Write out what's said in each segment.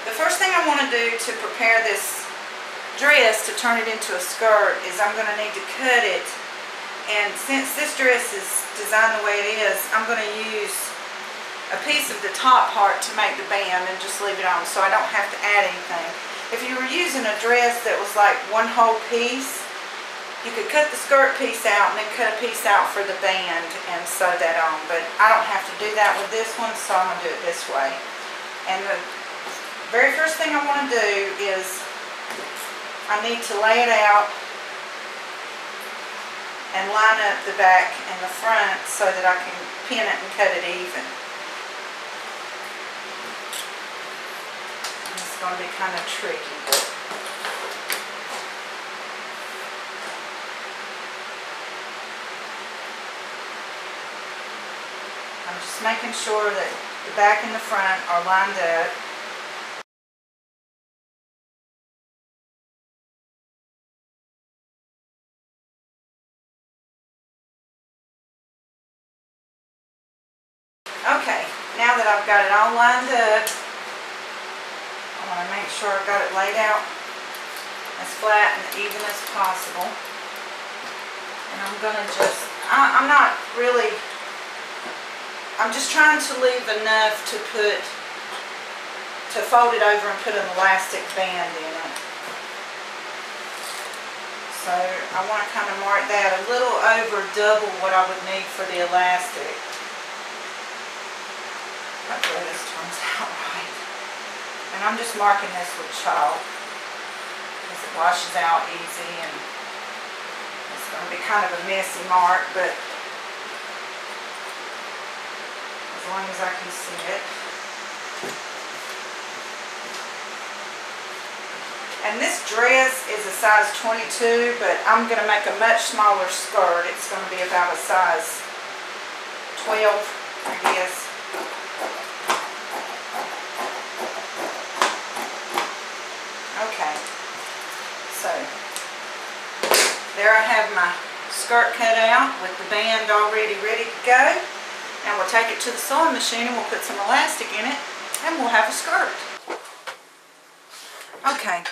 The first thing I want to do to prepare this dress to turn it into a skirt is I'm going to need to cut it. And since this dress is designed the way it is, I'm going to use a piece of the top part to make the band and just leave it on so I don't have to add anything. If you were using a dress that was like one whole piece, you could cut the skirt piece out and then cut a piece out for the band and sew that on. But I don't have to do that with this one, so I'm going to do it this way. And the very first thing I want to do is I need to lay it out and line up the back and the front so that I can pin it and cut it even. It's going to be kind of tricky. I'm just making sure that the back and the front are lined up. Okay, now that I've got it all lined up, I want to make sure I've got it laid out as flat and even as possible. And I'm going to just, I'm not really, I'm just trying to leave enough to fold it over and put an elastic band in it. So I want to kind of mark that a little over double what I would need for the elastic. Hopefully this turns out right. And I'm just marking this with chalk because it washes out easy, and it's going to be kind of a messy mark, but as long as I can see it. And this dress is a size 22, but I'm going to make a much smaller skirt. It's going to be about a size 12, I guess. Okay, so there I have my skirt cut out with the band already ready to go. Now we'll take it to the sewing machine and we'll put some elastic in it and we'll have a skirt. Okay,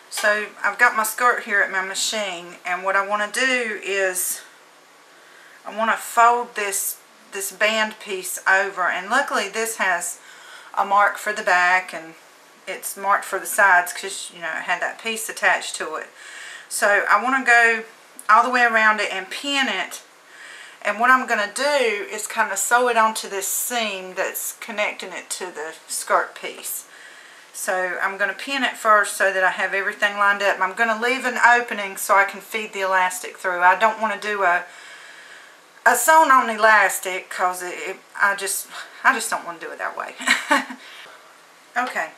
so I've got my skirt here at my machine, and what I want to do is I want to fold this band piece over, and luckily this has a mark for the back and it's marked for the sides because, you know, it had that piece attached to it. So I want to go all the way around it and pin it, and what I'm going to do is kind of sew it onto this seam that's connecting it to the skirt piece. So I'm going to pin it first so that I have everything lined up. I'm going to leave an opening so I can feed the elastic through. I don't want to do a sewn on elastic because I just don't want to do it that way. Okay.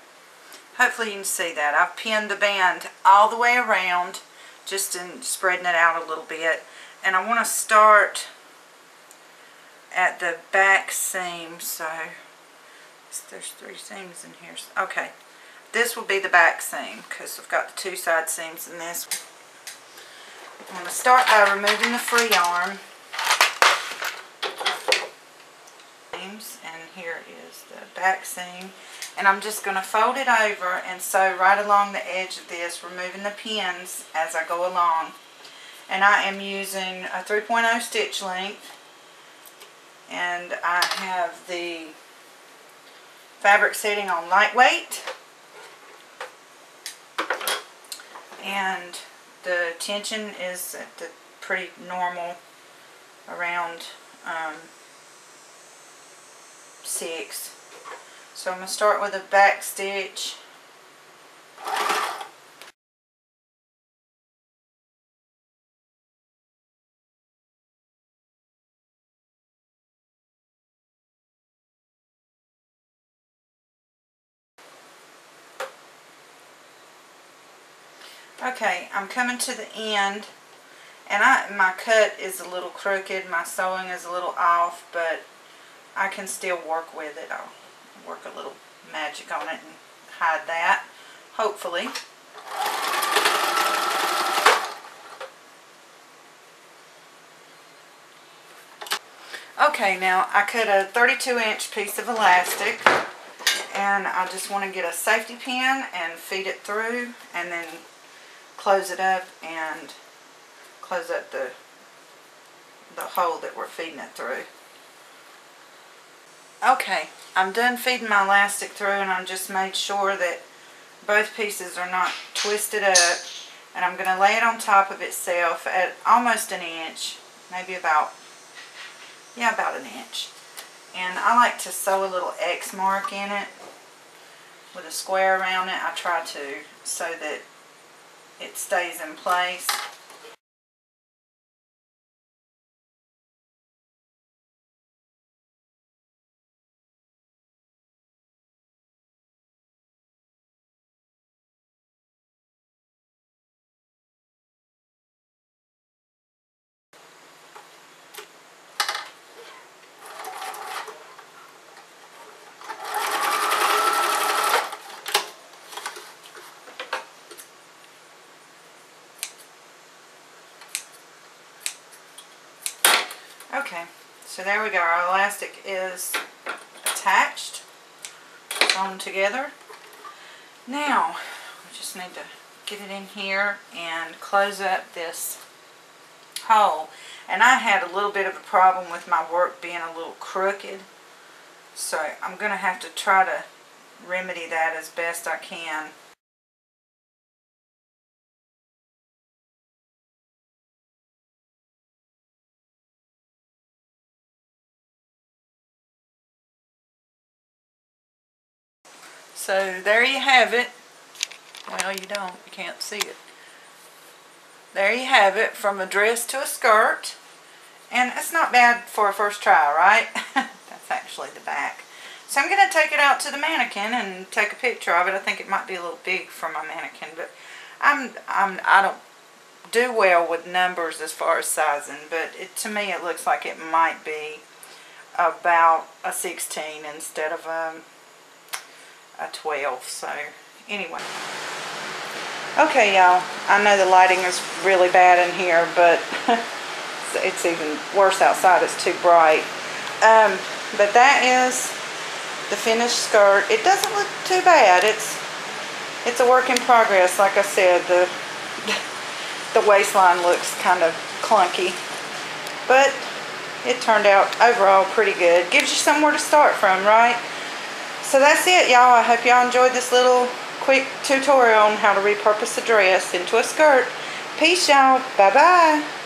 Hopefully you can see that. I've pinned the band all the way around, just in spreading it out a little bit. And I want to start at the back seam. So there's 3 seams in here. Okay, this will be the back seam because I've got the 2 side seams in this. I'm going to start by removing the free arm. And here is the back seam. And I'm just going to fold it over and sew right along the edge of this, removing the pins as I go along. And I am using a 3.0 stitch length. And I have the fabric setting on lightweight. And the tension is at the pretty normal, around 6. So I'm going to start with a back stitch. Okay, I'm coming to the end, and my cut is a little crooked, my sewing is a little off, but I can still work with it. I'll work a little magic on it and hide that, hopefully. Okay, now I cut a 32-inch piece of elastic, And I just want to get a safety pin and feed it through, and then close it up and close up the hole that we're feeding it through. Okay, I'm done feeding my elastic through, and I just made sure that both pieces are not twisted up, and I'm going to lay it on top of itself at almost an inch, maybe about an inch. And I like to sew a little X mark in it with a square around it. I try to, so that it stays in place. Okay, so there we go. Our elastic is attached, sewn together. Now, we just need to get it in here and close up this hole. And I had a little bit of a problem with my work being a little crooked, so I'm going to have to try to remedy that as best I can. So there you have it. Well, you don't. You can't see it. There you have it, from a dress to a skirt. And it's not bad for a first try, right? That's actually the back. So I'm going to take it out to the mannequin and take a picture of it. I think it might be a little big for my mannequin, but I don't do well with numbers as far as sizing, but to me it looks like it might be about a 16 instead of a 12. So anyway, okay y'all, I know the lighting is really bad in here, but it's even worse outside. It's too bright. But that is the finished skirt. It doesn't look too bad. It's a work in progress. Like I said, the waistline looks kind of clunky, but it turned out overall pretty good. Gives you somewhere to start from, right? So that's it, y'all. I hope y'all enjoyed this little quick tutorial on how to repurpose a dress into a skirt. Peace, y'all. Bye-bye.